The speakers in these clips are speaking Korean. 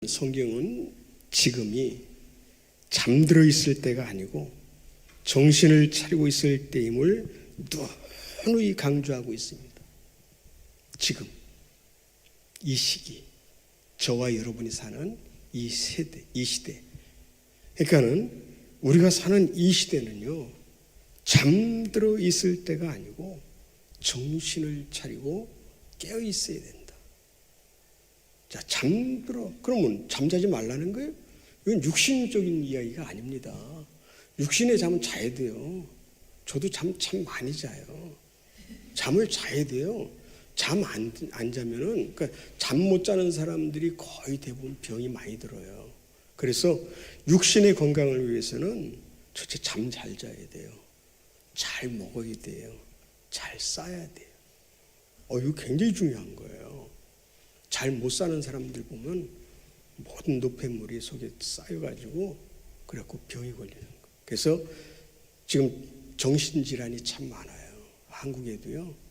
성경은 지금이 잠들어 있을 때가 아니고 정신을 차리고 있을 때임을 누누이 강조하고 있습니다. 지금 이 시기, 저와 여러분이 사는 이 세대, 이 시대. 그러니까는 우리가 사는 이 시대는요, 잠들어 있을 때가 아니고 정신을 차리고 깨어 있어야 된다. 자, 그러면 잠자지 말라는 거예요? 이건 육신적인 이야기가 아닙니다. 육신의 잠은 자야 돼요. 저도 잠 참 많이 자요. 잠을 자야 돼요. 잠 안 자면은, 그러니까 잠 못 자는 사람들이 거의 대부분 병이 많이 들어요. 그래서 육신의 건강을 위해서는 첫째 잠 잘 자야 돼요. 잘 먹어야 돼요. 잘 싸야 돼요. 이거 굉장히 중요한 거예요. 잘 못 사는 사람들 보면 모든 노폐물이 속에 쌓여가지고 그래갖고 병이 걸리는 거예요. 그래서 지금 정신질환이 참 많아요. 한국에도요.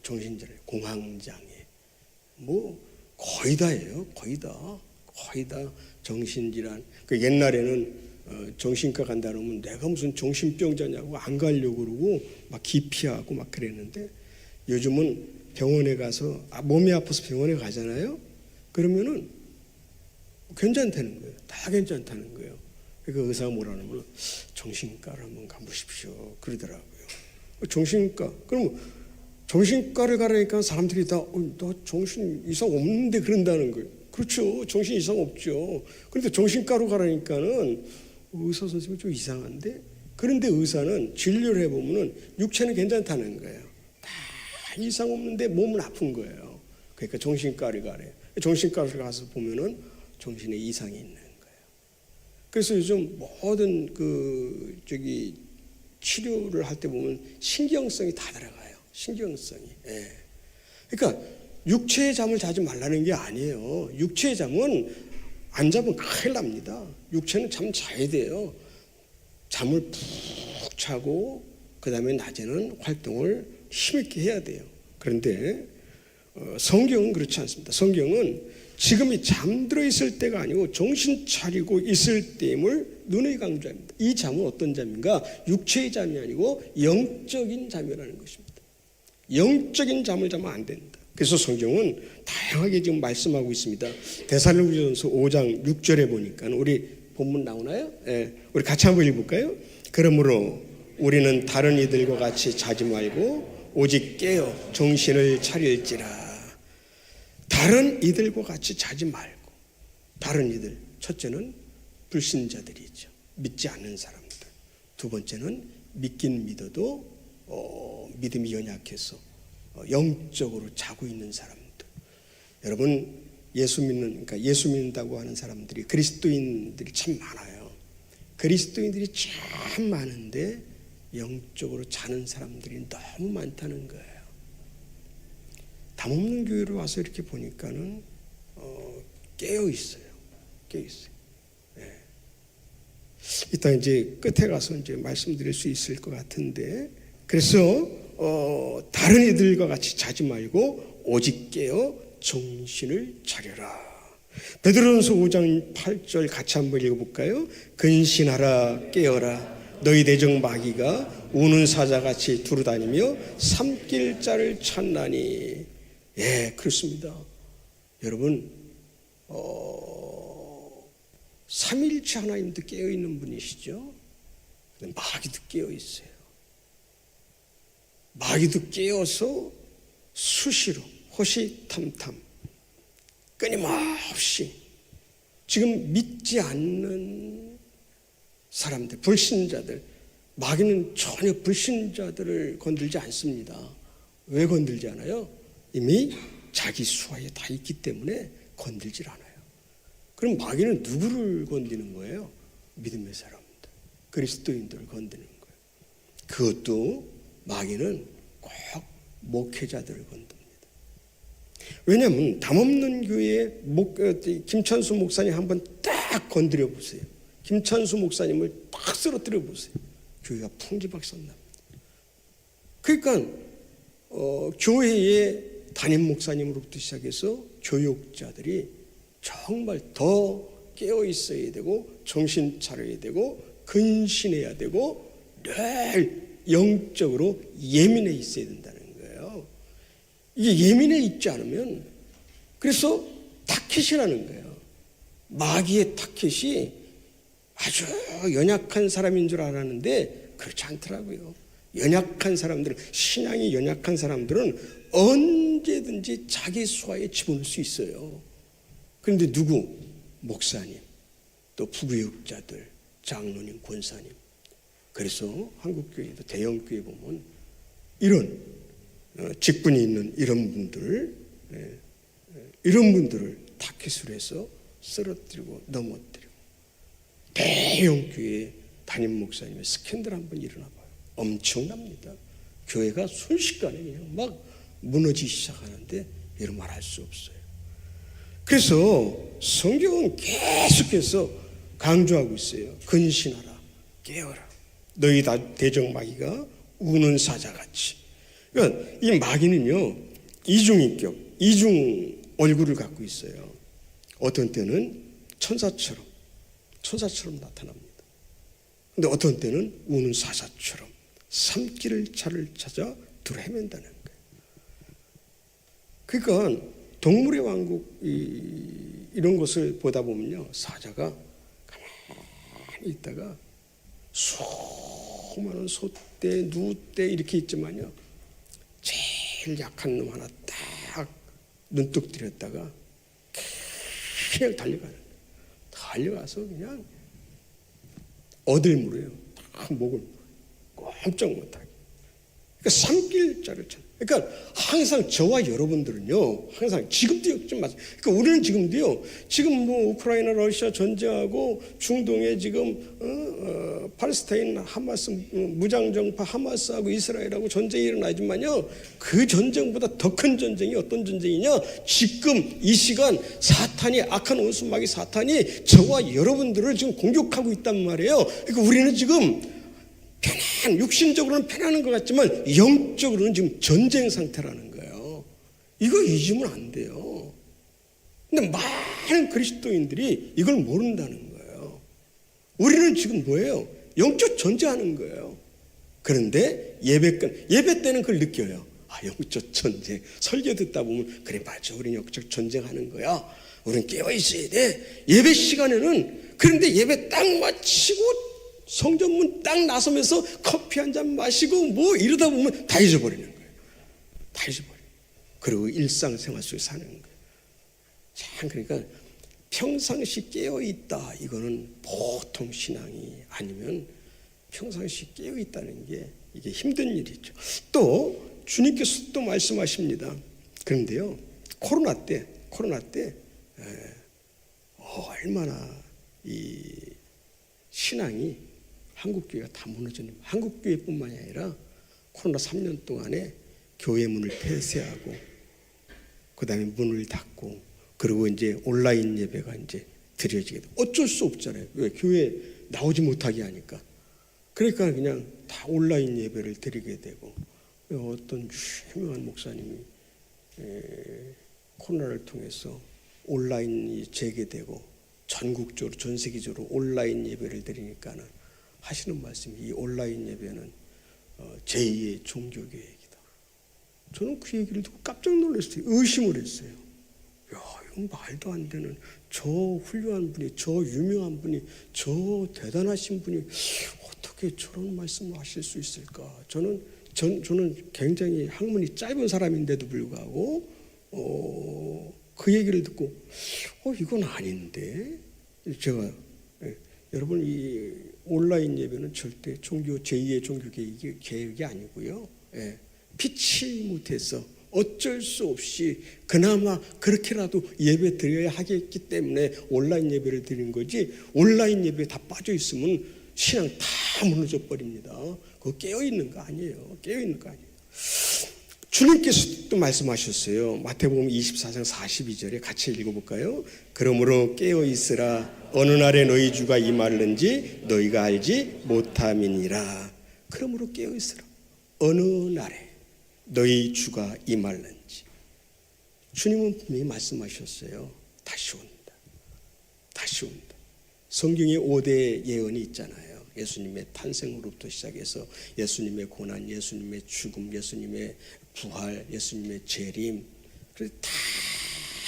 정신질환, 공황장애, 뭐 거의 다예요. 거의 다 정신질환. 그 옛날에는 정신과 간다 그러면 내가 무슨 정신병자냐고 안 가려고 그러고 막 기피하고 막 그랬는데 요즘은 병원에 가서 몸이 아파서 병원에 가잖아요. 그러면은 괜찮다는 거예요. 다 괜찮다는 거예요. 그러니까 의사가 뭐라 하냐면 정신과를 한번 가보십시오 그러더라고요. 정신과, 그러면 정신과를 가라니까 사람들이 다 너 정신 이상 없는데 그런다는 거예요. 그렇죠. 정신 이상 없죠. 그런데 정신과로 가라니까는 의사 선생님이 좀 이상한데, 그런데 의사는 진료를 해보면은 육체는 괜찮다는 거예요. 다 이상 없는데 몸은 아픈 거예요. 그러니까 정신과를 가래요. 정신과를 가서 보면은 정신에 이상이 있는 거예요. 그래서 요즘 모든 치료를 할 때 보면 신경성이 다 들어가요. 신경성이. 예. 그러니까 육체의 잠을 자지 말라는 게 아니에요. 육체의 잠은 안 자면 큰일 납니다. 육체는 잠 자야 돼요. 잠을 푹 자고 그 다음에 낮에는 활동을 힘있게 해야 돼요. 그런데 성경은 그렇지 않습니다. 성경은 지금이 잠들어 있을 때가 아니고 정신 차리고 있을 때임을 눈에 강조합니다. 이 잠은 어떤 잠인가? 육체의 잠이 아니고 영적인 잠이라는 것입니다. 영적인 잠을 자면 안 된다. 그래서 성경은 다양하게 지금 말씀하고 있습니다. 데살로니가전서 5장 6절에 보니까 우리 본문 나오나요? 예, 우리 같이 한번 읽어볼까요? 그러므로 우리는 다른 이들과 같이 자지 말고 오직 깨어 정신을 차릴지라. 다른 이들과 같이 자지 말고. 다른 이들, 첫째는 불신자들이죠. 믿지 않는 사람들. 두 번째는 믿긴 믿어도 믿음이 연약해서 영적으로 자고 있는 사람들. 여러분, 예수 믿는다고 하는 사람들이, 그리스도인들이 참 많아요. 그리스도인들이 참 많은데 영적으로 자는 사람들이 너무 많다는 거예요. 담없는 교회로 와서 이렇게 보니까는 깨어 있어요. 깨어 있어요. 네. 이따 이제 끝에 가서 이제 말씀드릴 수 있을 것 같은데, 그래서 다른 이들과 같이 자지 말고 오직 깨어 정신을 차려라. 베드로전서 5장 8절 같이 한번 읽어볼까요? 근신하라, 깨어라. 너희 대적 마귀가 우는 사자같이 두루다니며 삼킬 자를 찾나니. 예, 그렇습니다. 여러분, 삼위일체 하나님도 깨어있는 분이시죠. 마귀도 깨어있어요. 마귀도 깨어서 수시로 호시탐탐 끊임없이 지금 믿지 않는 사람들, 불신자들, 마귀는 전혀 불신자들을 건들지 않습니다. 왜 건들지 않아요? 이미 자기 수하에 다 있기 때문에 건들질 않아요. 그럼 마귀는 누구를 건드는 거예요? 믿음의 사람들, 그리스도인들을 건드는 거예요. 그것도 마귀는 꼭 목회자들을 건듭니다. 왜냐하면 담없는 교회에 김찬수 목사님 한번 딱 건드려 보세요. 김찬수 목사님을 딱 쓰러뜨려 보세요. 교회가 풍지박산납니다. 그러니까 교회의 담임 목사님으로부터 시작해서 교육자들이 정말 더 깨어 있어야 되고 정신 차려야 되고 근신해야 되고 늘 영적으로 예민해 있어야 된다는 거예요. 이게 예민해 있지 않으면, 그래서 타켓이라는 거예요. 마귀의 타켓이 아주 연약한 사람인 줄 알았는데 그렇지 않더라고요. 연약한 사람들은, 신앙이 연약한 사람들은 언제든지 자기 수하에 집어넣을 수 있어요. 그런데 누구? 목사님, 또 부교육자들, 장로님, 권사님. 그래서 한국교회도 대형교회 보면 이런 직분이 있는 이런 분들, 이런 분들을 타켓으로 해서 쓰러뜨리고 넘어뜨리고, 대형교회 담임 목사님의 스캔들 한번 일어나 봐요. 엄청납니다. 교회가 순식간에 그냥 막 무너지기 시작하는데 이런 말 할 수 없어요. 그래서 성경은 계속해서 강조하고 있어요. 근신하라, 깨어라. 너희 대적 마귀가 우는 사자같이. 그러니까 이 마귀는요, 이중인격, 이중 얼굴을 갖고 있어요. 어떤 때는 천사처럼 나타납니다. 근데 어떤 때는 우는 사자처럼 삶길 차를 찾아 두루 헤맨다는 거예요. 그러니까 동물의 왕국 이런 것을 보다 보면요, 사자가 가만히 있다가 수많은 소떼, 누떼 이렇게 있지만요, 제일 약한 놈 하나 딱 눈뚝 들였다가 그냥 달려가서 그냥 어딜 물어요. 딱 목을 꼼짝 못하게. 그러니까 삼킬자를 찾는. 그러니까 항상 저와 여러분들은요, 항상 지금도 좀 맞아요. 그러니까 우리는 지금도요, 지금 뭐 우크라이나 러시아 전쟁하고 중동에 지금 팔레스타인 하마스 무장정파 하마스하고 이스라엘하고 전쟁이 일어나지만요, 그 전쟁보다 더 큰 전쟁이 어떤 전쟁이냐? 지금 이 시간 사탄이, 악한 원수 마귀 사탄이 저와 여러분들을 지금 공격하고 있단 말이에요. 그러니까 우리는 지금 육신적으로는 편안한 것 같지만 영적으로는 지금 전쟁 상태라는 거예요. 이거 잊으면 안 돼요. 근데 많은 그리스도인들이 이걸 모른다는 거예요. 우리는 지금 뭐예요? 영적 전쟁하는 거예요. 그런데 예배 때는 그걸 느껴요. 아, 영적 전쟁. 설교 듣다 보면 그래, 맞아, 우리는 영적 전쟁하는 거야. 우리는 깨어 있어야 돼. 예배 시간에는. 그런데 예배 딱 마치고 성전문 딱 나서면서 커피 한 잔 마시고 뭐 이러다 보면 다 잊어버리는 거예요. 다 잊어버려요. 그리고 일상생활 속에 사는 거예요. 참, 그러니까 평상시 깨어있다, 이거는 보통 신앙이 아니면 평상시 깨어있다는 게 이게 힘든 일이죠. 또 주님께서 또 말씀하십니다. 그런데요, 코로나 때 얼마나 이 신앙이, 한국교회가 다 무너지는, 한국교회뿐만이 아니라 코로나 3년 동안에 교회 문을 폐쇄하고 그 다음에 문을 닫고, 그리고 이제 온라인 예배가 이제 드려지게 돼. 어쩔 수 없잖아요. 왜? 교회 나오지 못하게 하니까. 그러니까 그냥 다 온라인 예배를 드리게 되고, 어떤 유명한 목사님이 코로나를 통해서 온라인이 재개되고 전국적으로, 전 세계적으로 온라인 예배를 드리니까는 하시는 말씀이, 이 온라인 예배는 제2의 종교개혁이다. 저는 그 얘기를 듣고 깜짝 놀랐어요. 의심을 했어요. 야, 이건 말도 안 되는, 저 훌륭한 분이, 저 유명한 분이, 저 대단하신 분이 어떻게 저런 말씀을 하실 수 있을까? 저는 굉장히 학문이 짧은 사람인데도 불구하고 그 얘기를 듣고 이건 아닌데, 제가 여러분, 이 온라인 예배는 절대 제2의 종교 개혁이 아니고요. 피치 못해서 어쩔 수 없이 그나마 그렇게라도 예배 드려야 하겠기 때문에 온라인 예배를 드리는 거지, 온라인 예배에 다 빠져 있으면 신앙 다 무너져 버립니다. 그거 깨어 있는 거 아니에요. 깨어 있는 거 아니에요. 주님께서 또 말씀하셨어요. 마태복음 24장 42절에 같이 읽어볼까요? 그러므로 깨어 있으라. 어느 날에 너희 주가 임하는지 너희가 알지 못함이니라. 그러므로 깨어 있으라. 어느 날에 너희 주가 임하는지. 주님은 분명히 말씀하셨어요. 다시 온다. 성경에 5대 예언이 있잖아요. 예수님의 탄생으로부터 시작해서 예수님의 고난, 예수님의 죽음, 예수님의 부활, 예수님의 재림, 그래서 다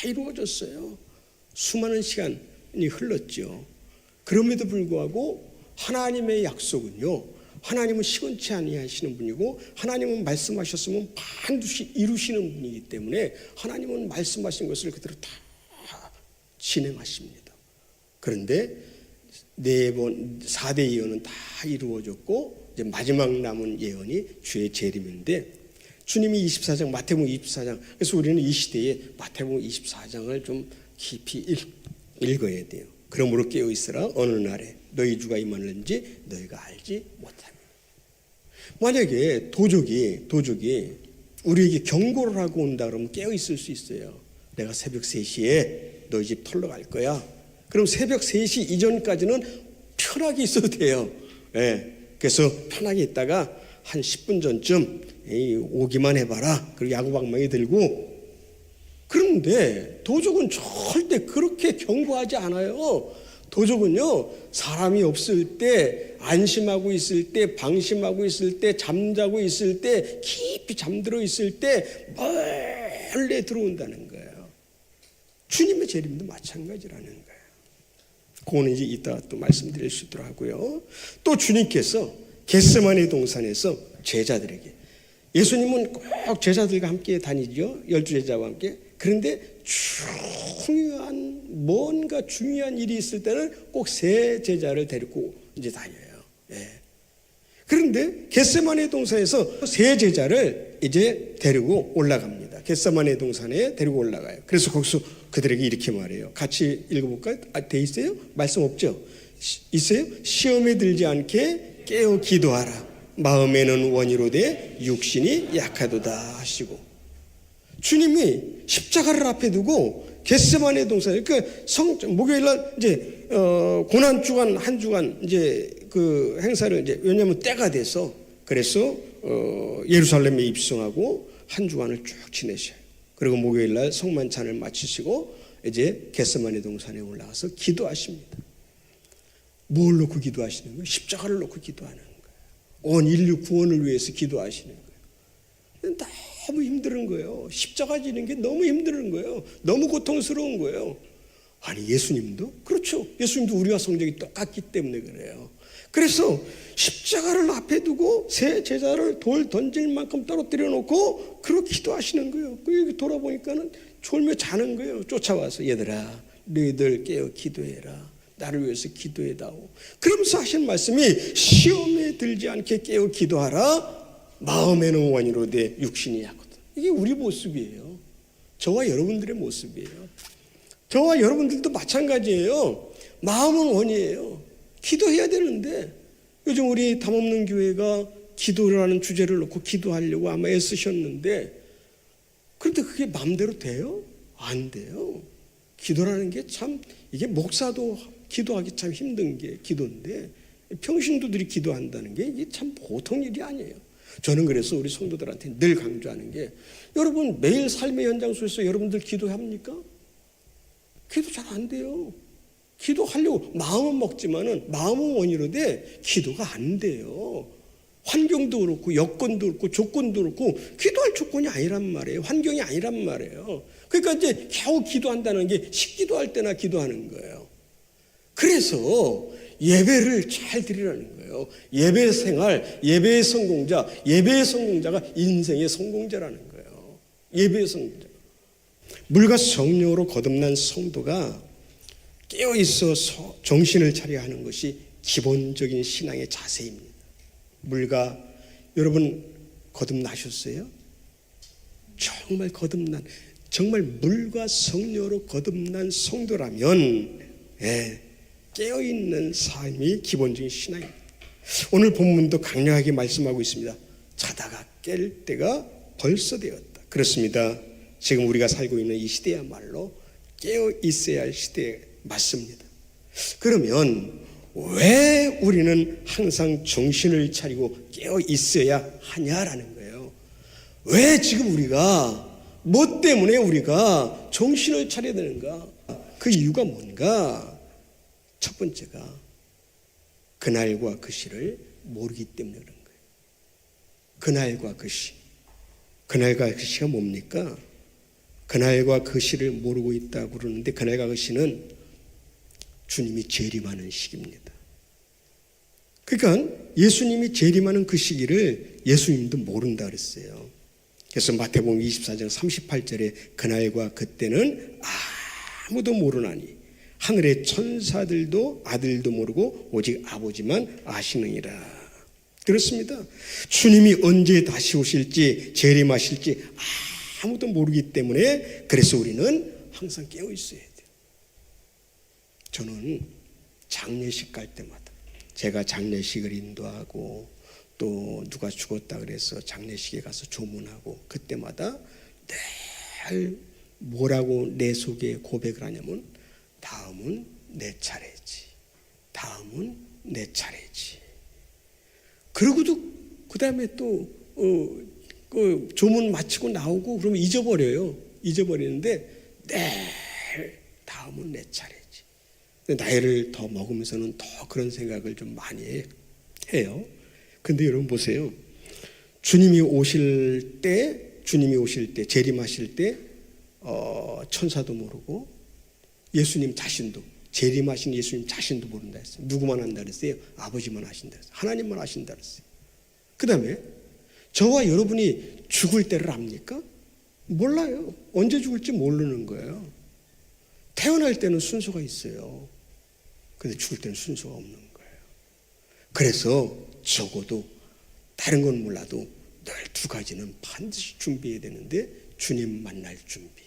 이루어졌어요. 수많은 시간이 흘렀죠. 그럼에도 불구하고 하나님의 약속은요, 하나님은 시건치 아니하시는 분이고 하나님은 말씀하셨으면 반드시 이루시는 분이기 때문에 하나님은 말씀하신 것을 그대로 다 진행하십니다. 그런데 4대 예언은 다 이루어졌고 이제 마지막 남은 예언이 주의 재림인데, 주님이 24장, 마태복음 24장, 그래서 우리는 이 시대에 마태복음 24장을 좀 깊이 읽어야 돼요. 그러므로 깨어있으라. 어느 날에 너희 주가 임하는지 너희가 알지 못하니. 만약에 도적이 우리에게 경고를 하고 온다 그러면 깨어있을 수 있어요. 내가 새벽 3시에 너희 집 털러 갈 거야. 그럼 새벽 3시 이전까지는 편하게 있어도 돼요. 그래서 편하게 있다가 한 10분 전쯤 오기만 해봐라. 그리고 야구방망이 들고. 그런데 도적은 절대 그렇게 경고하지 않아요. 도적은요, 사람이 없을 때, 안심하고 있을 때, 방심하고 있을 때, 잠자고 있을 때, 깊이 잠들어 있을 때 몰래 들어온다는 거예요. 주님의 재림도 마찬가지라는 거예요. 그거는 이제 이따 또 말씀드릴 수 있도록 하고요. 또 주님께서 겟세마네 동산에서 제자들에게, 예수님은 꼭 제자들과 함께 다니죠. 12제자와 함께. 그런데 뭔가 중요한 일이 있을 때는 꼭 3제자를 데리고 이제 다녀요. 그런데 겟세마네 동산에서 3제자를 이제 데리고 올라갑니다. 겟세마네 동산에 데리고 올라가요. 그래서 거기서 그들에게 이렇게 말해요. 같이 읽어볼까요? 돼 있어요? 말씀 없죠? 있어요? 시험에 들지 않게 깨어 기도하라. 마음에는 원이로되 육신이 약하도다 하시고, 주님이 십자가를 앞에 두고 겟세마네 동산, 목요일날 이제 고난 주간 한 주간 이제 그 행사를 이제, 왜냐하면 때가 돼서, 그래서 예루살렘에 입성하고 한 주간을 쭉 지내셔요. 그리고 목요일날 성만찬을 마치시고 이제 겟세마네 동산에 올라가서 기도하십니다. 뭘 놓고 기도하시는 거예요? 십자가를 놓고 기도하는 거예요. 온 인류 구원을 위해서 기도하시는 거예요. 너무 힘든 거예요. 십자가 지는 게 너무 힘든 거예요. 너무 고통스러운 거예요. 아니, 예수님도 그렇죠. 예수님도 우리와 성적이 똑같기 때문에 그래요. 그래서 십자가를 앞에 두고 3제자를 돌 던질 만큼 떨어뜨려 놓고 그렇게 기도하시는 거예요. 여기 돌아보니까는 졸며 자는 거예요. 쫓아와서, 얘들아, 너희들 깨어 기도해라. 나를 위해서 기도해다오. 그러면서 하신 말씀이, 시험에 들지 않게 깨어 기도하라. 마음에는 원이로되 육신이 약하다. 이게 우리 모습이에요. 저와 여러분들의 모습이에요. 저와 여러분들도 마찬가지예요. 마음은 원이에요. 기도해야 되는데, 요즘 우리 담없는 교회가 기도라는 주제를 놓고 기도하려고 아마 애쓰셨는데, 그런데 그게 마음대로 돼요? 안 돼요. 기도라는 게 참, 이게 목사도 기도하기 참 힘든 게 기도인데, 평신도들이 기도한다는 게 이게 참 보통 일이 아니에요. 저는 그래서 우리 성도들한테 늘 강조하는 게, 여러분 매일 삶의 현장 속에서 여러분들 기도합니까? 기도 잘 안 돼요. 기도하려고 마음은 먹지만은 마음은 원이로되 기도가 안 돼요. 환경도 그렇고 여건도 그렇고 조건도 그렇고 기도할 조건이 아니란 말이에요. 환경이 아니란 말이에요. 그러니까 이제 겨우 기도한다는 게 식기도할 때나 기도하는 거예요. 그래서 예배를 잘 드리라는 거예요. 예배 생활, 예배의 성공자가 인생의 성공자라는 거예요. 예배의 성공자. 물과 성령으로 거듭난 성도가 깨어있어 정신을 차려야 하는 것이 기본적인 신앙의 자세입니다. 물과, 여러분 거듭나셨어요? 정말 물과 성령으로 거듭난 성도라면 깨어있는 삶이 기본적인 신앙입니다. 오늘 본문도 강력하게 말씀하고 있습니다. 자다가 깰 때가 벌써 되었다. 그렇습니다. 지금 우리가 살고 있는 이 시대야말로 깨어 있어야 할 시대 맞습니다. 그러면 왜 우리는 항상 정신을 차리고 깨어 있어야 하냐라는 거예요. 왜 지금 뭐 때문에 우리가 정신을 차려야 되는가? 그 이유가 뭔가? 첫 번째가 그날과 그 시를 모르기 때문에 그런 거예요. 그날과 그 시. 그날과 그 시가 뭡니까? 그날과 그 시를 모르고 있다고 그러는데 그날과 그 시는 주님이 재림하는 시기입니다. 그러니까 예수님이 재림하는 그 시기를 예수님도 모른다 그랬어요. 그래서 마태복음 24장 38절에 그날과 그때는 아무도 모르나니 하늘의 천사들도 아들도 모르고 오직 아버지만 아시느니라. 그렇습니다. 주님이 언제 다시 오실지 재림하실지 아무도 모르기 때문에 그래서 우리는 항상 깨어 있어야 돼요. 저는 장례식 갈 때마다 제가 장례식을 인도하고 또 누가 죽었다 그래서 장례식에 가서 조문하고 그때마다 늘 뭐라고 내 속에 고백을 하냐면 다음은 내 차례지. 다음은 내 차례지. 그러고도 그 다음에 또 그 조문 마치고 나오고 그러면 잊어버려요. 잊어버리는데 늘 다음은 내 차례지. 나이를 더 먹으면서는 더 그런 생각을 좀 많이 해요. 근데 여러분 보세요. 주님이 오실 때 재림하실 때 천사도 모르고 예수님 자신도 재림하신 예수님 자신도 모른다 했어요. 누구만 한다 그랬어요? 아버지만 하신다 그랬어요. 하나님만 하신다 그랬어요. 그 다음에 저와 여러분이 죽을 때를 압니까? 몰라요. 언제 죽을지 모르는 거예요. 태어날 때는 순서가 있어요. 근데 죽을 때는 순서가 없는 거예요. 그래서 적어도 다른 건 몰라도 늘 두 가지는 반드시 준비해야 되는데 주님 만날 준비.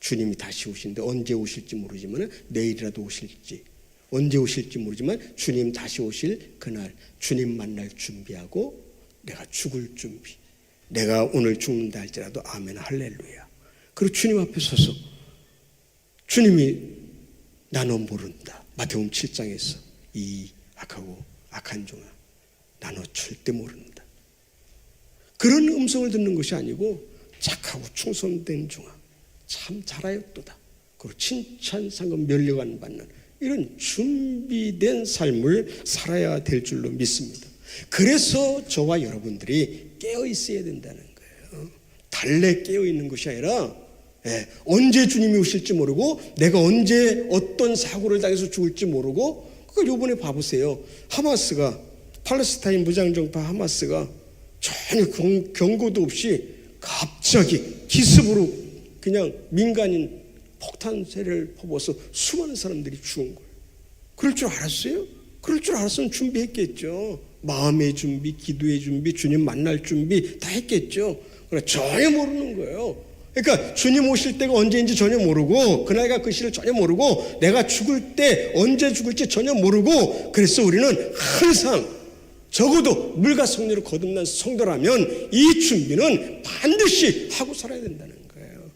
주님이 다시 오시는데 언제 오실지 모르지만 내일이라도 오실지 언제 오실지 모르지만 주님 다시 오실 그날 주님 만날 준비하고 내가 죽을 준비. 내가 오늘 죽는다 할지라도 아멘 할렐루야. 그리고 주님 앞에 서서 주님이 나너 모른다. 마태복음 7장에서 이 악하고 악한 종아 나너 절대 모른다. 그런 음성을 듣는 것이 아니고 착하고 충성된 종아 참 잘하였도다. 그리고 칭찬 상급 면류관 받는 이런 준비된 삶을 살아야 될 줄로 믿습니다. 그래서 저와 여러분들이 깨어 있어야 된다는 거예요. 달래 깨어 있는 것이 아니라 언제 주님이 오실지 모르고 내가 언제 어떤 사고를 당해서 죽을지 모르고 그걸 요번에 봐보세요. 하마스가 팔레스타인 무장정파 하마스가 전혀 경고도 없이 갑자기 기습으로 그냥 민간인 폭탄세를 퍼부어서 수많은 사람들이 죽은 거예요. 그럴 줄 알았어요? 그럴 줄 알았으면 준비했겠죠. 마음의 준비, 기도의 준비, 주님 만날 준비 다 했겠죠. 그러나 전혀 모르는 거예요. 그러니까 주님 오실 때가 언제인지 전혀 모르고 그날과 그 시를 전혀 모르고 내가 죽을 때 언제 죽을지 전혀 모르고 그래서 우리는 항상 적어도 물과 성령으로 거듭난 성도라면 이 준비는 반드시 하고 살아야 된다는 거예요.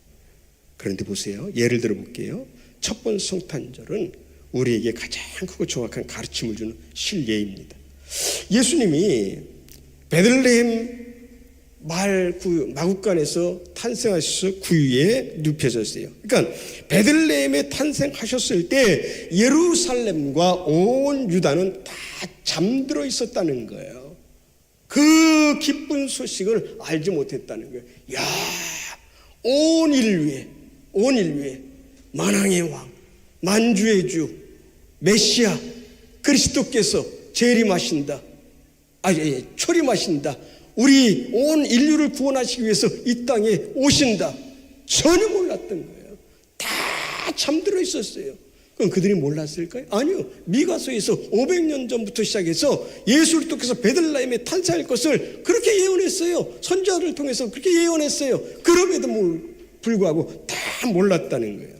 그런데 보세요. 예를 들어 볼게요. 첫 번째 성탄절은 우리에게 가장 크고 정확한 가르침을 주는 실예입니다. 예수님이 베들레헴 마구간에서 탄생하셔서 구유에 눕혀졌어요. 그러니까 베들레헴에 탄생하셨을 때 예루살렘과 온 유다는 다 잠들어 있었다는 거예요. 그 기쁜 소식을 알지 못했다는 거예요. 야, 온 인류에 만왕의 왕, 만주의 주, 메시아 그리스도께서 재림하신다. 초림하신다. 우리 온 인류를 구원하시기 위해서 이 땅에 오신다. 전혀 몰랐던 거예요. 다 잠들어 있었어요. 그럼 그들이 몰랐을까요? 아니요. 미가서에서 500년 전부터 시작해서 예수 그리스도께서 베들레헴에 탄생할 것을 그렇게 예언했어요. 선지자를 통해서 그렇게 예언했어요. 그럼에도 불구하고 다 몰랐다는 거예요.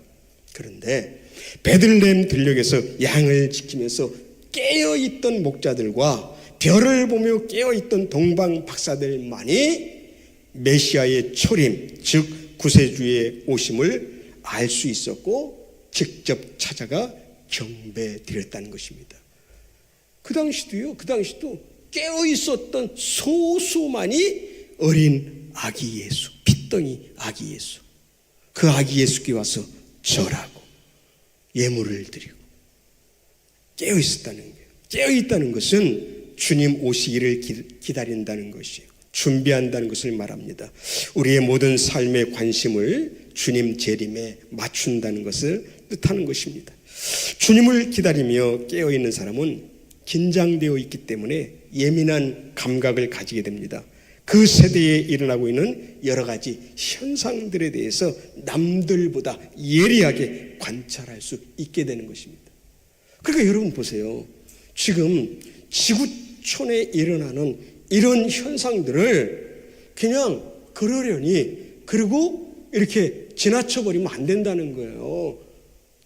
그런데 베들레헴 들녘에서 양을 지키면서 깨어있던 목자들과 별을 보며 깨어있던 동방 박사들만이 메시아의 초림, 즉 구세주의 오심을 알 수 있었고 직접 찾아가 경배 드렸다는 것입니다. 그 당시도 깨어있었던 소수만이 어린 아기 예수, 핏덩이 아기 예수, 그 아기 예수께 와서 절하고 예물을 드리고 깨어 있었다는 거예요. 깨어 있다는 것은 주님 오시기를 기다린다는 것이에요. 준비한다는 것을 말합니다. 우리의 모든 삶의 관심을 주님 재림에 맞춘다는 것을 뜻하는 것입니다. 주님을 기다리며 깨어 있는 사람은 긴장되어 있기 때문에 예민한 감각을 가지게 됩니다. 그 세대에 일어나고 있는 여러 가지 현상들에 대해서 남들보다 예리하게 관찰할 수 있게 되는 것입니다. 그러니까 여러분 보세요. 지금 지구촌에 일어나는 이런 현상들을 그냥 그러려니 그리고 이렇게 지나쳐버리면 안 된다는 거예요.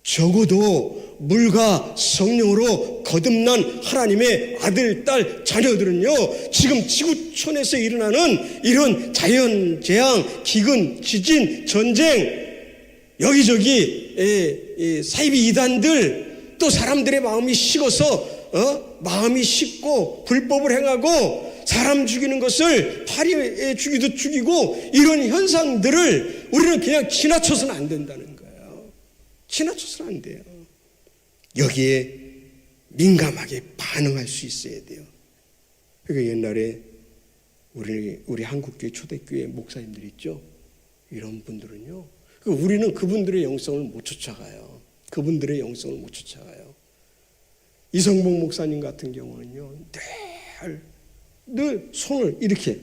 적어도 물과 성령으로 거듭난 하나님의 아들, 딸, 자녀들은요, 지금 지구촌에서 일어나는 이런 자연재앙, 기근, 지진, 전쟁, 여기저기 사이비 이단들, 또 사람들의 마음이 식어서 마음이 식고 불법을 행하고 사람 죽이는 것을 파리에 죽이도 죽이고 이런 현상들을 우리는 그냥 지나쳐서는 안 된다는 거예요. 지나쳐서는 안 돼요. 여기에 민감하게 반응할 수 있어야 돼요. 그러니까 옛날에 우리 한국교회 초대교회 목사님들 있죠. 이런 분들은요. 우리는 그분들의 영성을 못 쫓아가요. 그분들의 영성을 못 쫓아가요. 이성봉 목사님 같은 경우는요. 늘 손을 이렇게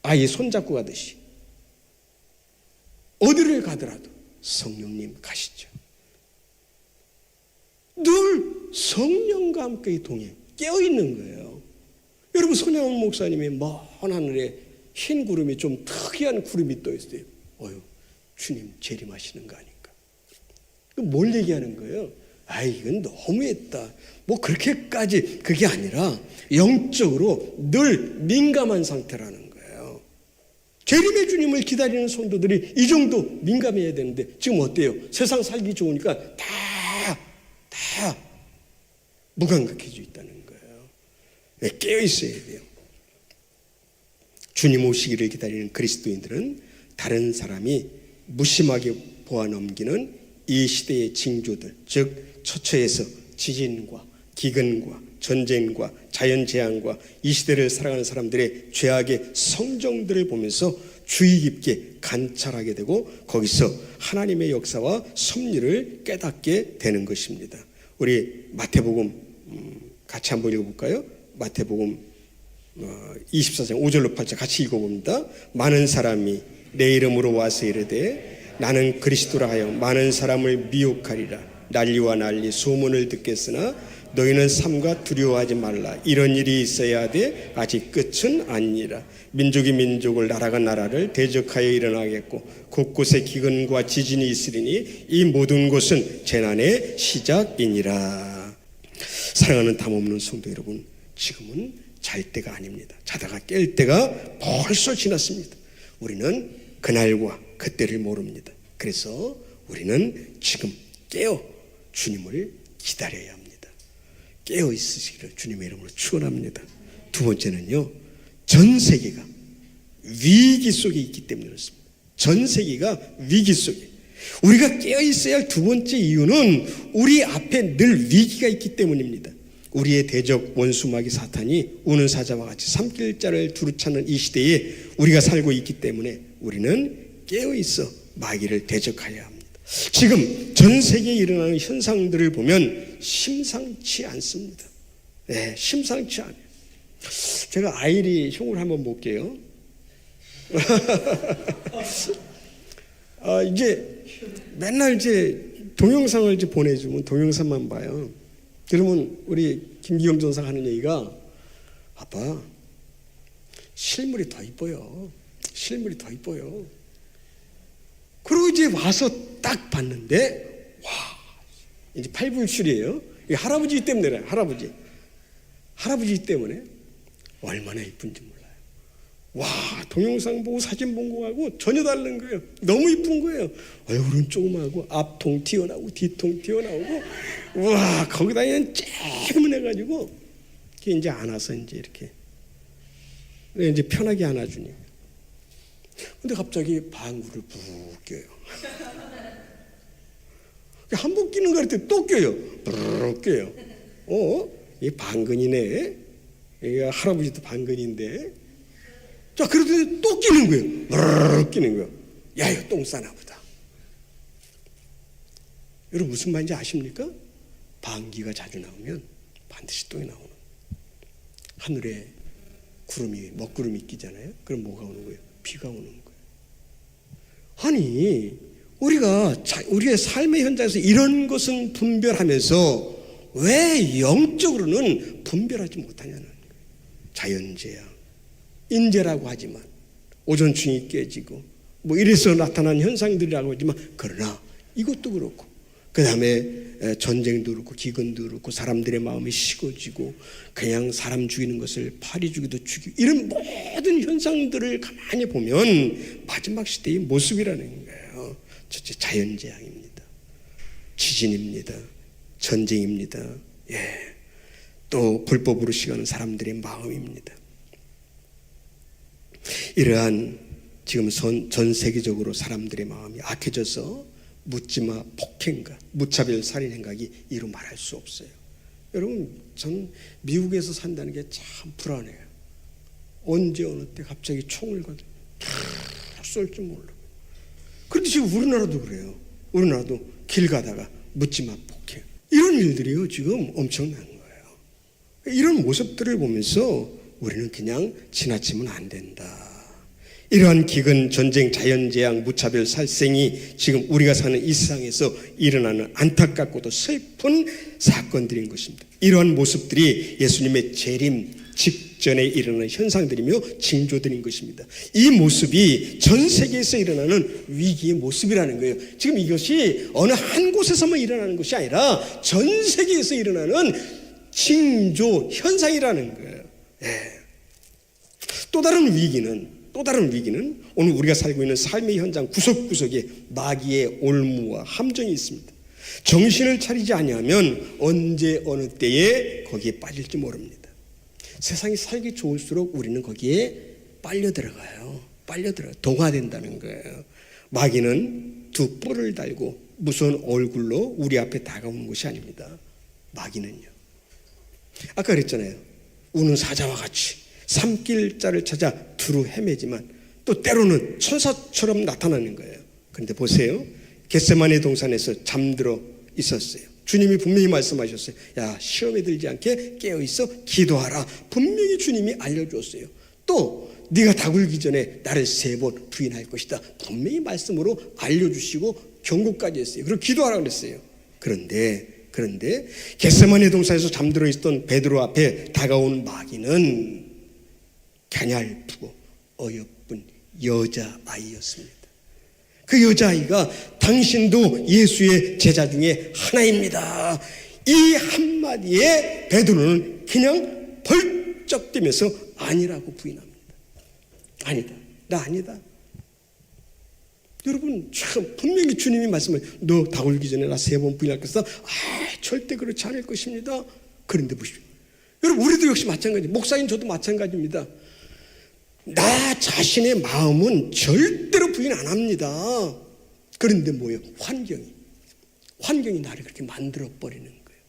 아이 손잡고 가듯이 어디를 가더라도 성령님 가시죠. 늘 성령과 함께 동행, 깨어있는 거예요. 여러분, 손혜원 목사님의 먼 하늘에 흰 구름이 좀 특이한 구름이 떠 있어요. 주님 재림하시는 거 아닌가? 뭘 얘기하는 거예요? 이건 너무했다. 뭐 그렇게까지 그게 아니라 영적으로 늘 민감한 상태라는 거예요. 재림의 주님을 기다리는 성도들이 이 정도 민감해야 되는데 지금 어때요? 세상 살기 좋으니까 다 무감각해져 있다는 거예요. 깨어 있어야 돼요. 주님 오시기를 기다리는 그리스도인들은 다른 사람이 무심하게 보아 넘기는 이 시대의 징조들, 즉 처처에서 지진과 기근과 전쟁과 자연재앙과 이 시대를 살아가는 사람들의 죄악의 성정들을 보면서 주의 깊게 관찰하게 되고 거기서 하나님의 역사와 섭리를 깨닫게 되는 것입니다. 우리 마태복음 같이 한번 읽어볼까요? 마태복음 24장 5절로 8절 같이 읽어봅니다. 많은 사람이 내 이름으로 와서 이르되 나는 그리스도라 하여 많은 사람을 미혹하리라. 난리와 난리 소문을 듣겠으나 너희는 삼가 두려워하지 말라. 이런 일이 있어야 돼 아직 끝은 아니니라. 민족이 민족을 나라가 나라를 대적하여 일어나겠고 곳곳에 기근과 지진이 있으리니 이 모든 것은 재난의 시작이니라. 사랑하는 담없는 성도 여러분, 지금은 잘 때가 아닙니다. 자다가 깰 때가 벌써 지났습니다. 우리는 그날과 그때를 모릅니다. 그래서 우리는 지금 깨어 주님을 기다려야 합니다. 깨어 있으시기를 주님의 이름으로 축원합니다. 두 번째는요, 전 세계가 위기 속에 있기 때문에 그렇습니다. 전 세계가 위기 속에. 우리가 깨어 있어야 할 두 번째 이유는 우리 앞에 늘 위기가 있기 때문입니다. 우리의 대적 원수마귀 사탄이 우는 사자와 같이 삼킬 자를 두루찾는 이 시대에 우리가 살고 있기 때문에 우리는 깨어 있어 마귀를 대적하여야 합니다. 지금 전 세계에 일어나는 현상들을 보면 심상치 않습니다. 네, 심상치 않아요. 제가 아이리 흉을 한번 볼게요. 이제 맨날 이제 동영상을 이제 보내주면 동영상만 봐요. 그러면 우리 김기영 전사가 하는 얘기가 아빠 실물이 더 이뻐요. 실물이 더 이뻐요. 그리고 이제 와서 딱 봤는데 와 이제 팔불출이에요. 이게 할아버지 때문에 그래요. 할아버지 때문에 얼마나 이쁜지 몰라요. 와 동영상 보고 사진 본 거하고 전혀 다른 거예요. 너무 이쁜 거예요. 얼굴은 조그마하고 앞통 튀어나오고 뒤통 튀어나오고 와 거기다 그냥 쬐그만해가지고 이게 이제 안아서 이제 이렇게 이제 편하게 안아주니. 근데 갑자기 방구를 푹 껴요. 한번 끼는 거 할 때 또 껴요. 부르륵 깨요. 이 방근이네. 이 할아버지도 방근인데. 자, 그러더니 또 끼는 거예요. 부르륵 끼는 거예요. 야, 이거 똥 싸나 보다. 여러분 무슨 말인지 아십니까? 방귀가 자주 나오면 반드시 똥이 나오는. 하늘에 먹구름이 끼잖아요. 그럼 뭐가 오는 거예요? 비가 오는 거예요. 아니, 우리의 삶의 현장에서 이런 것은 분별하면서 왜 영적으로는 분별하지 못하냐는 거예요. 자연재앙, 인재라고 하지만 오존층이 깨지고 뭐 이래서 나타난 현상들이라고 하지만, 그러나 이것도 그렇고 그 다음에 전쟁도 그렇고 기근도 그렇고 사람들의 마음이 식어지고 그냥 사람 죽이는 것을 파리 죽이도 죽이고 이런 모든 현상들을 가만히 보면 마지막 시대의 모습이라는 거예요. 첫째, 자연재앙입니다. 지진입니다. 전쟁입니다. 또 불법으로 시가는 사람들의 마음입니다. 이러한 지금 전 세계적으로 사람들의 마음이 악해져서 묻지마 폭행과 무차별 살인 행각이 이루 말할 수 없어요. 여러분, 전 미국에서 산다는 게 참 불안해요. 언제 어느 때 갑자기 총을 가지고 쏠 줄 몰라. 그런데 지금 우리나라도 그래요. 우리나라도 길 가다가 묻지마 폭행, 이런 일들이요 지금 엄청난 거예요. 이런 모습들을 보면서 우리는 그냥 지나치면 안 된다. 이러한 기근, 전쟁, 자연재앙, 무차별 살생이 지금 우리가 사는 이 세상에서 일어나는 안타깝고도 슬픈 사건들인 것입니다. 이러한 모습들이 예수님의 재림 직전에 일어나는 현상들이며 징조들인 것입니다. 이 모습이 전 세계에서 일어나는 위기의 모습이라는 거예요. 지금 이것이 어느 한 곳에서만 일어나는 것이 아니라 전 세계에서 일어나는 징조 현상이라는 거예요. 또 다른 위기는 오늘 우리가 살고 있는 삶의 현장 구석구석에 마귀의 올무와 함정이 있습니다. 정신을 차리지 아니하면 언제 어느 때에 거기에 빠질지 모릅니다. 세상이 살기 좋을수록 우리는 거기에 빨려 들어가요. 동화된다는 거예요. 마귀는 두 뿔을 달고 무서운 얼굴로 우리 앞에 다가오는 것이 아닙니다. 마귀는요, 아까 그랬잖아요. 우는 사자와 같이 삼킬자를 찾아 두루 헤매지만 또 때로는 천사처럼 나타나는 거예요. 그런데 보세요. 겟세마네 동산에서 잠들어 있었어요. 주님이 분명히 말씀하셨어요. 야, 시험에 들지 않게 깨어있어 기도하라. 분명히 주님이 알려주었어요. 또 네가 다굴기 전에 나를 3번 부인할 것이다. 분명히 말씀으로 알려주시고 경고까지 했어요. 그리고 기도하라 그랬어요. 그런데 겟세마네 동산에서 잠들어 있던 베드로 앞에 다가온 마귀는 가냘프고 어여쁜 여자아이였습니다. 그 여자아이가 당신도 예수의 제자 중에 하나입니다. 이 한마디에 베드로는 그냥 벌쩍 뛰면서 아니라고 부인합니다. 아니다, 나 아니다. 여러분, 참 분명히 주님이 말씀을 너 다굴기 전에 나 3번 부인할 것이다. 절대 그렇지 않을 것입니다. 그런데 보십시오. 여러분, 우리도 역시 마찬가지. 목사인 저도 마찬가지입니다. 나 자신의 마음은 절대로 부인 안 합니다. 그런데 뭐예요? 환경이 나를 그렇게 만들어버리는 거예요.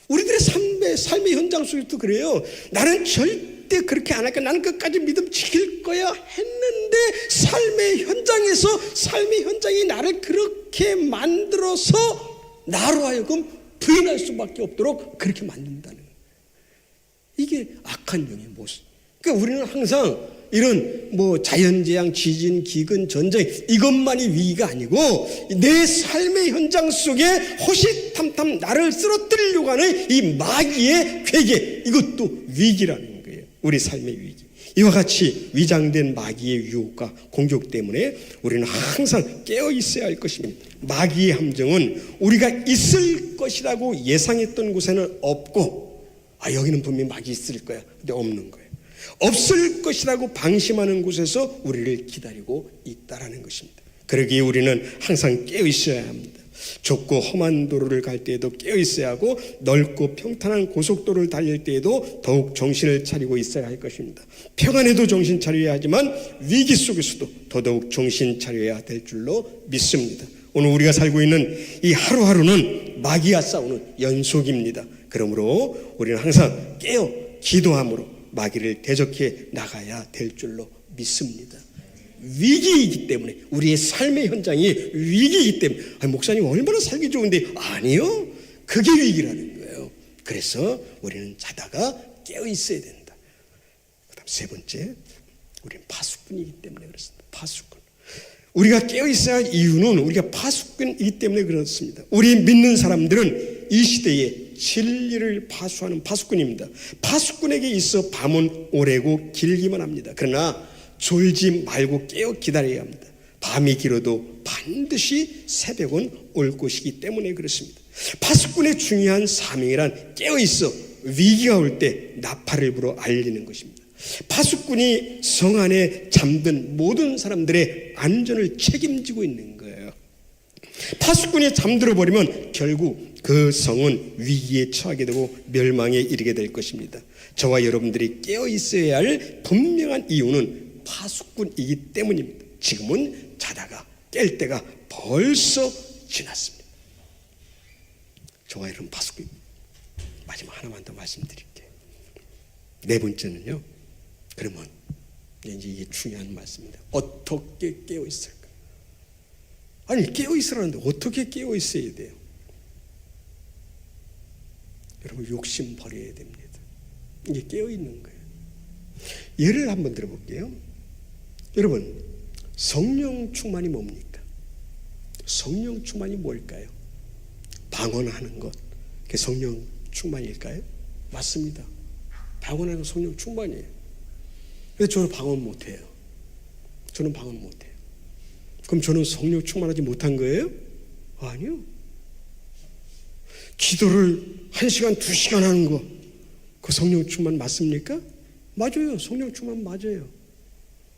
우리들의 삶의 현장 속에서도 그래요. 나는 절대 그렇게 안 할까, 나는 끝까지 믿음 지킬 거야 했는데 삶의 현장이 나를 그렇게 만들어서 나로 하여금 부인할 수밖에 없도록 그렇게 만든다는 거예요. 이게 악한 영의 모습. 그러니까 우리는 항상 이런 자연재앙, 지진, 기근, 전쟁 이것만이 위기가 아니고 내 삶의 현장 속에 호시탐탐 나를 쓰러뜨리려고 하는 이 마귀의 괴계, 이것도 위기라는 거예요. 우리 삶의 위기. 이와 같이 위장된 마귀의 유혹과 공격 때문에 우리는 항상 깨어 있어야 할 것입니다. 마귀의 함정은 우리가 있을 것이라고 예상했던 곳에는 없고, 여기는 분명히 마귀 있을 거야, 근데 없는 거예요. 없을 것이라고 방심하는 곳에서 우리를 기다리고 있다라는 것입니다. 그러기에 우리는 항상 깨어 있어야 합니다. 좁고 험한 도로를 갈 때에도 깨어 있어야 하고, 넓고 평탄한 고속도로를 달릴 때에도 더욱 정신을 차리고 있어야 할 것입니다. 평안에도 정신 차려야 하지만 위기 속에서도 더더욱 정신 차려야 될 줄로 믿습니다. 오늘 우리가 살고 있는 이 하루하루는 마귀와 싸우는 연속입니다. 그러므로 우리는 항상 깨어 기도함으로 마귀를 대적해 나가야 될 줄로 믿습니다. 위기이기 때문에, 우리의 삶의 현장이 위기이기 때문에, 목사님 얼마나 살기 좋은데, 아니요, 그게 위기라는 거예요. 그래서 우리는 자다가 깨어 있어야 된다. 그 다음 세 번째, 우리는 파수꾼이기 때문에 그렇습니다. 파수꾼. 우리가 깨어 있어야 할 이유는 우리가 파수꾼이기 때문에 그렇습니다. 우리 믿는 사람들은 이 시대에 진리를 파수하는 파수꾼입니다. 파수꾼에게 있어 밤은 오래고 길기만 합니다. 그러나 졸지 말고 깨어 기다려야 합니다. 밤이 길어도 반드시 새벽은 올 것이기 때문에 그렇습니다. 파수꾼의 중요한 사명이란 깨어 있어 위기가 올 때 나팔을 불어 알리는 것입니다. 파수꾼이 성 안에 잠든 모든 사람들의 안전을 책임지고 있는 거예요. 파수꾼이 잠들어 버리면 결국 그 성은 위기에 처하게 되고 멸망에 이르게 될 것입니다. 저와 여러분들이 깨어 있어야 할 분명한 이유는 파수꾼이기 때문입니다. 지금은 자다가 깰 때가 벌써 지났습니다. 저와 여러분 파수꾼. 마지막 하나만 더 말씀드릴게요. 네 번째는요, 그러면 이제 이게 중요한 말씀입니다. 어떻게 깨어 있을까? 아니, 깨어 있으라는데 어떻게 깨어 있어야 돼요? 여러분, 욕심 버려야 됩니다. 이게 깨어 있는 거예요. 예를 한번 들어볼게요. 여러분, 성령 충만이 뭡니까? 성령 충만이 뭘까요? 방언하는 것, 그게 성령 충만일까요? 맞습니다. 방언하는 건 성령 충만이에요. 근데 저는 방언 못해요. 저는 방언 못해요. 그럼 저는 성령 충만하지 못한 거예요? 아니요. 기도를 1시간, 2시간 하는 거, 그 성령 충만 맞습니까? 맞아요. 성령 충만 맞아요.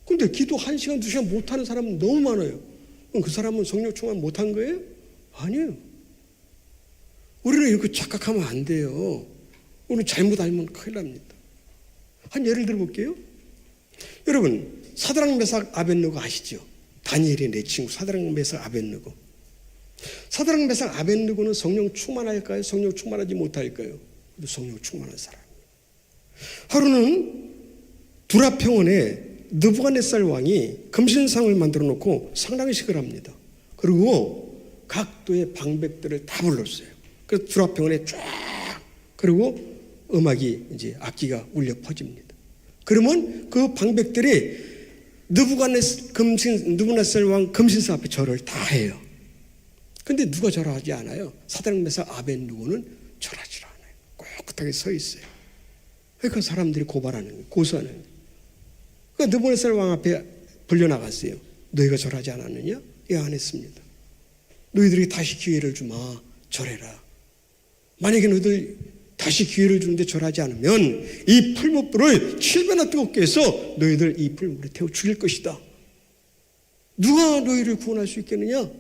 근데 기도 1시간, 2시간 못하는 사람은 너무 많아요. 그럼 그 사람은 성령 충만 못한 거예요? 아니에요. 우리는 이렇게 착각하면 안 돼요. 우리는 잘못 알면 큰일 납니다. 한 예를 들어볼게요. 여러분, 사드락 메삭 아벳느고 아시죠? 다니엘의 내 친구 사드락 메삭 아벳느고. 사드락 메삭 아벳느고는 성령 충만할까요? 성령 충만하지 못할까요? 성령 충만한 사람이에요. 하루는 두라 평원에 느부갓네살 왕이 금신상을 만들어 놓고 상당식을 합니다. 그리고 각도의 방백들을 다 불렀어요. 그래서 두라 평원에 쫙, 그리고 음악이 이제 악기가 울려 퍼집니다. 그러면 그 방백들이 느부갓네살 왕 금신상 앞에 절을 다 해요. 근데 누가 절하지 않아요? 사드락 메삭 아벳느고는 절하지 않아요. 꼿꼿하게 서 있어요. 그러니까 사람들이 고발하는 거예요. 고소하는 거예요. 그러니까 느부갓네살 왕 앞에 불려나갔어요. 너희가 절하지 않았느냐? 예, 안 했습니다. 너희들이 다시 기회를 주마. 절해라. 만약에 너희들 다시 기회를 주는데 절하지 않으면 이 풀무불을 7배나 뜨겁게 해서 너희들 이 풀무불에 태워 죽일 것이다. 누가 너희를 구원할 수 있겠느냐?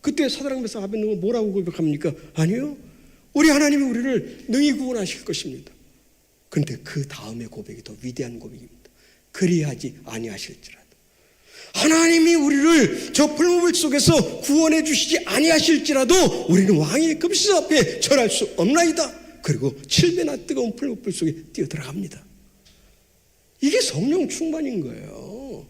그때 사드락 메삭 아벳느고가 뭐라고 고백합니까? 아니요, 우리 하나님이 우리를 능히 구원하실 것입니다. 그런데 그 다음의 고백이 더 위대한 고백입니다. 그리하지 아니하실지라도, 하나님이 우리를 저 풀무불 속에서 구원해 주시지 아니하실지라도 우리는 왕의 금신 앞에 절할 수 없나이다. 그리고 7배나 뜨거운 풀무불 속에 뛰어들어갑니다. 이게 성령 충만인 거예요.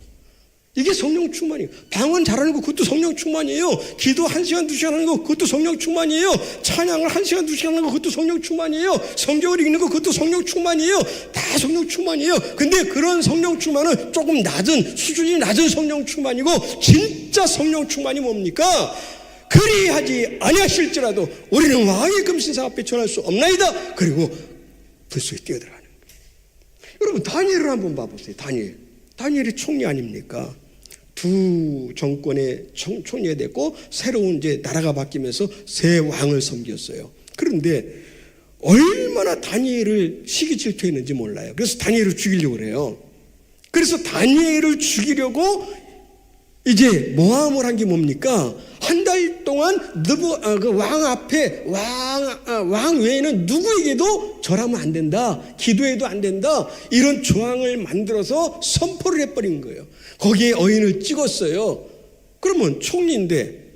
이게 성령 충만이에요. 방언 잘하는 거 그것도 성령 충만이에요. 기도 1시간 2시간 하는 거 그것도 성령 충만이에요. 찬양을 1시간 2시간 하는 거 그것도 성령 충만이에요. 성경을 읽는 거 그것도 성령 충만이에요. 다 성령 충만이에요. 근데 그런 성령 충만은 조금 낮은, 수준이 낮은 성령 충만이고, 진짜 성령 충만이 뭡니까? 그리하지 아니하실지라도 우리는 왕의 금신상 앞에 절할 수 없나이다. 그리고 불 속에 뛰어들어가는 거예요. 여러분, 다니엘을 한번 봐보세요. 다니엘이 총리 아닙니까? 두 정권의 총리가 됐고 새로운 이제 나라가 바뀌면서 새 왕을 섬겼어요. 그런데 얼마나 다니엘을 시기 질투했는지 몰라요. 그래서 다니엘을 죽이려고 그래요. 그래서 다니엘을 죽이려고 이제 모함을 한 게 뭡니까? 한 달 동안 그 왕 앞에 왕 외에는 누구에게도 절하면 안 된다, 기도해도 안 된다, 이런 조항을 만들어서 선포를 해버린 거예요. 거기에 어인을 찍었어요. 그러면 총리인데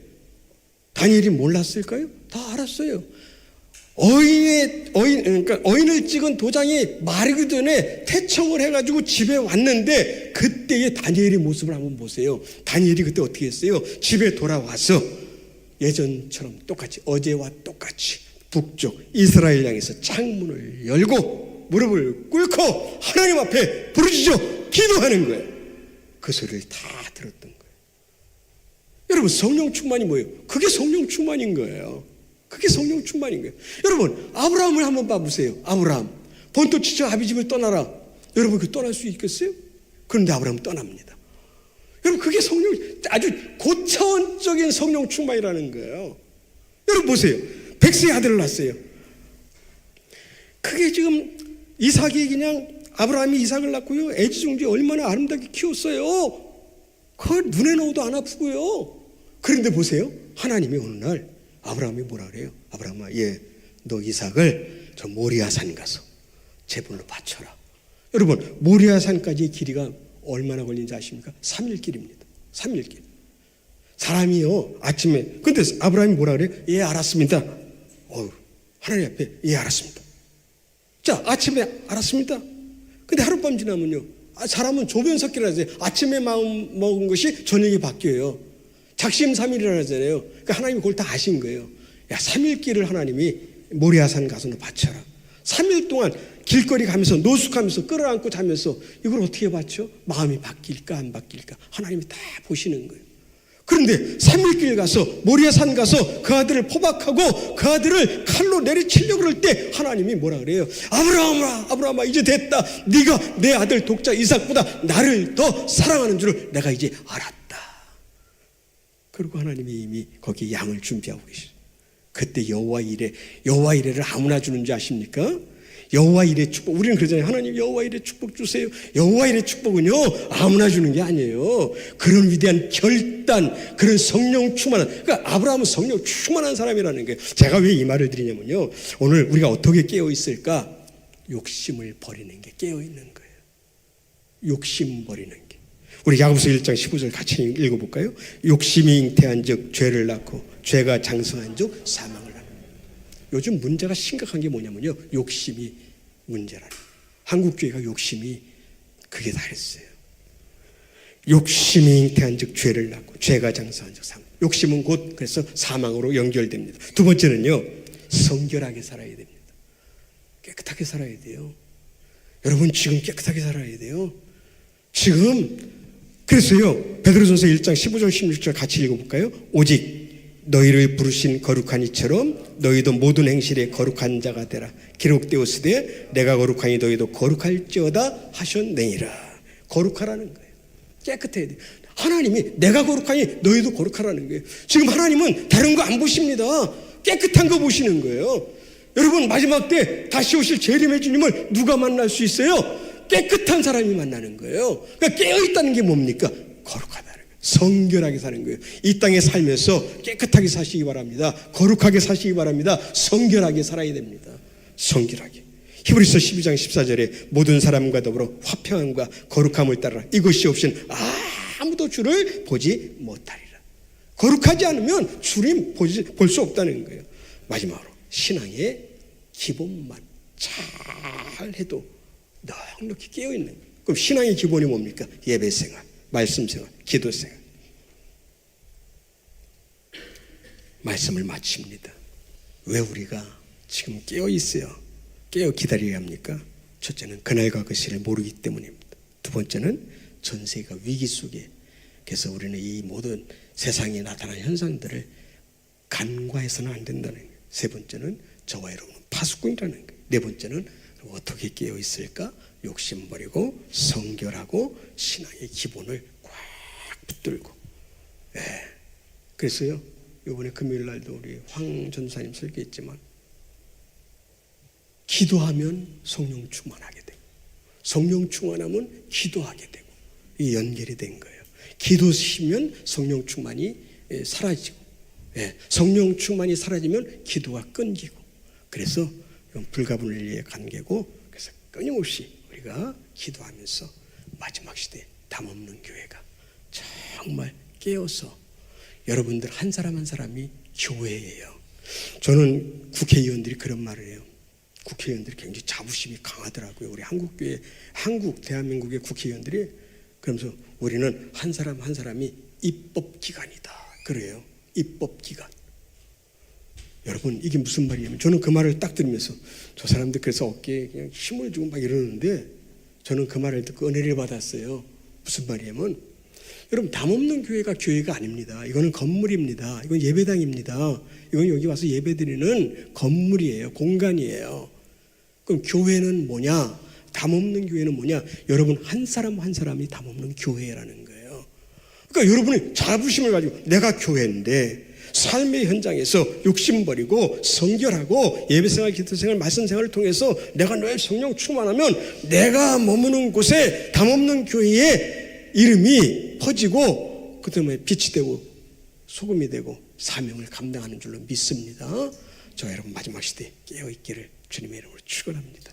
다니엘이 몰랐을까요? 다 알았어요. 그러니까 어인을 찍은 도장이 마르기 전에 태청을 해가지고 집에 왔는데 그때의 다니엘의 모습을 한번 보세요. 다니엘이 그때 어떻게 했어요? 집에 돌아와서 예전처럼 똑같이, 어제와 똑같이 북쪽 이스라엘 향해서 창문을 열고 무릎을 꿇고 하나님 앞에 부르짖어 기도하는 거예요. 그 소리를 다 들었던 거예요. 여러분, 성령 충만이 뭐예요? 그게 성령 충만인 거예요. 그게 성령 충만인 거예요. 여러분, 아브라함을 한번 봐보세요. 아브라함, 본토 지쳐 아비 집을 떠나라. 여러분, 그 떠날 수 있겠어요? 그런데 아브라함은 떠납니다. 여러분, 그게 성령, 아주 고차원적인 성령 충만이라는 거예요. 여러분 보세요. 백세의 아들을 낳았어요. 그게 지금 이삭이 그냥, 아브라함이 이삭을 낳고요, 애지중지 얼마나 아름답게 키웠어요. 그걸 눈에 넣어도 안 아프고요. 그런데 보세요. 하나님이 어느 날 아브라함이 뭐라 그래요? 아브라함아, 너 이삭을 저 모리아산 가서 제물로 바쳐라. 여러분, 모리아산까지의 길이가 얼마나 걸린지 아십니까? 3일 길입니다. 3일 길. 사람이요, 아침에, 근데 아브라함이 뭐라 그래요? 예, 알았습니다. 하나님 앞에, 예, 알았습니다. 자, 아침에 알았습니다. 근데 하룻밤 지나면요, 사람은 조변석기라 하잖아요. 아침에 마음 먹은 것이 저녁에 바뀌어요. 작심삼일이라 하잖아요. 그러니까 하나님이 그걸 다 아신 거예요. 야, 3일 길을 하나님이 모리아산 가서 너 바쳐라. 3일 동안 길거리 가면서 노숙하면서 끌어안고 자면서 이걸 어떻게 바쳐? 마음이 바뀔까 안 바뀔까 하나님이 다 보시는 거예요. 그런데 3일 길 가서 모리아산 가서 그 아들을 포박하고 그 아들을 칼로 내리치려고 그럴 때 하나님이 뭐라 그래요? 아브라함아 이제 됐다. 네가 내 아들 독자 이삭보다 나를 더 사랑하는 줄을 내가 이제 알았다. 그리고 하나님이 이미 거기에 양을 준비하고 계시죠. 그때 여호와 이레를 아무나 주는지 아십니까? 여호와 이레 축복. 우리는 그러잖아요. 하나님 여호와 이레 축복 주세요. 여호와 이레 축복은요, 아무나 주는 게 아니에요. 그런 위대한 결단, 그런 성령 충만한, 그러니까 아브라함은 성령 충만한 사람이라는 거예요. 제가 왜 이 말을 드리냐면요, 오늘 우리가 어떻게 깨어 있을까? 욕심을 버리는 게 깨어 있는 거예요. 욕심 버리는 게. 우리 야고보서 1장 15절 같이 읽어볼까요? 욕심이 잉태한 즉 죄를 낳고 죄가 장성한 즉 사망을 낳는. 요즘 문제가 심각한 게 뭐냐면요, 욕심이 문제라는. 한국교회가 욕심이 그게 다 했어요. 욕심이 잉태한 즉 죄를 낳고 죄가 장성한 즉 사망. 욕심은 곧 그래서 사망으로 연결됩니다. 두 번째는요, 성결하게 살아야 됩니다. 깨끗하게 살아야 돼요. 여러분, 지금 깨끗하게 살아야 돼요. 지금. 그래서요, 베드로전서 1장 15절 16절 같이 읽어볼까요? 오직 너희를 부르신 거룩한 이처럼 너희도 모든 행실에 거룩한 자가 되라. 기록되었으되 내가 거룩하니 너희도 거룩할지어다 하셨느니라. 거룩하라는 거예요. 깨끗해야 돼요. 하나님이 내가 거룩하니 너희도 거룩하라는 거예요. 지금 하나님은 다른 거 안 보십니다. 깨끗한 거 보시는 거예요. 여러분, 마지막 때 다시 오실 재림의 주님을 누가 만날 수 있어요? 깨끗한 사람이 만나는 거예요. 그러니까 깨어있다는 게 뭡니까? 거룩하다는 거예요. 성결하게 사는 거예요. 이 땅에 살면서 깨끗하게 사시기 바랍니다. 거룩하게 사시기 바랍니다. 성결하게 살아야 됩니다. 성결하게. 히브리서 12장 14절에 모든 사람과 더불어 화평함과 거룩함을 따르라. 이것이 없이는 아무도 주를 보지 못하리라. 거룩하지 않으면 주님 볼 수 없다는 거예요. 마지막으로 신앙의 기본만 잘 해도 넉넉히 깨어있는 거예요. 그럼 신앙의 기본이 뭡니까? 예배생활, 말씀생활, 기도생활. 말씀을 마칩니다. 왜 우리가 지금 깨어있어요? 깨어 기다려야 합니까? 첫째는 그날과 그 시를 모르기 때문입니다. 두 번째는 전 세계가 위기 속에, 그래서 우리는 이 모든 세상에 나타난 현상들을 간과해서는 안 된다는 거예요. 세 번째는 저와 여러분은 파수꾼이라는 거예요. 네 번째는 어떻게 깨어 있을까? 욕심 버리고 성결하고 신앙의 기본을 꽉 붙들고. 그래서요, 이번에 금요일 날도 우리 황 전사님 설교했지만, 기도하면 성령 충만하게 되고, 성령 충만하면 기도하게 되고, 이 연결이 된 거예요. 기도시면 성령 충만이 사라지고, 성령 충만이 사라지면 기도가 끊기고. 그래서 불가분리의 관계고, 그래서 끊임없이 우리가 기도하면서 마지막 시대에 담없는 교회가 정말 깨어서 여러분들 한 사람 한 사람이 교회예요. 저는 국회의원들이 그런 말을 해요. 국회의원들이 굉장히 자부심이 강하더라고요. 우리 한국교회, 대한민국의 국회의원들이 그러면서 우리는 한 사람 한 사람이 입법기관이다. 그래요. 입법기관. 여러분 이게 무슨 말이냐면 저는 그 말을 딱 들으면서 저 사람들 그래서 어깨에 그냥 힘을 주고 막 이러는데 저는 그 말을 듣고 은혜를 받았어요. 무슨 말이냐면 여러분 담 없는 교회가 교회가 아닙니다. 이거는 건물입니다. 이건 예배당입니다. 이건 여기 와서 예배드리는 건물이에요. 공간이에요. 그럼 교회는 뭐냐? 담 없는 교회는 뭐냐? 여러분 한 사람 한 사람이 담 없는 교회라는 거예요. 그러니까 여러분이 자부심을 가지고 내가 교회인데 삶의 현장에서 욕심 버리고 성결하고 예배생활, 기도생활, 말씀생활을 통해서 내가 너의 성령 충만하면 내가 머무는 곳에 담 없는 교회의 이름이 퍼지고 그 다음에 빛이 되고 소금이 되고 사명을 감당하는 줄로 믿습니다. 저 여러분 마지막 시대에 깨어있기를 주님의 이름으로 축원합니다.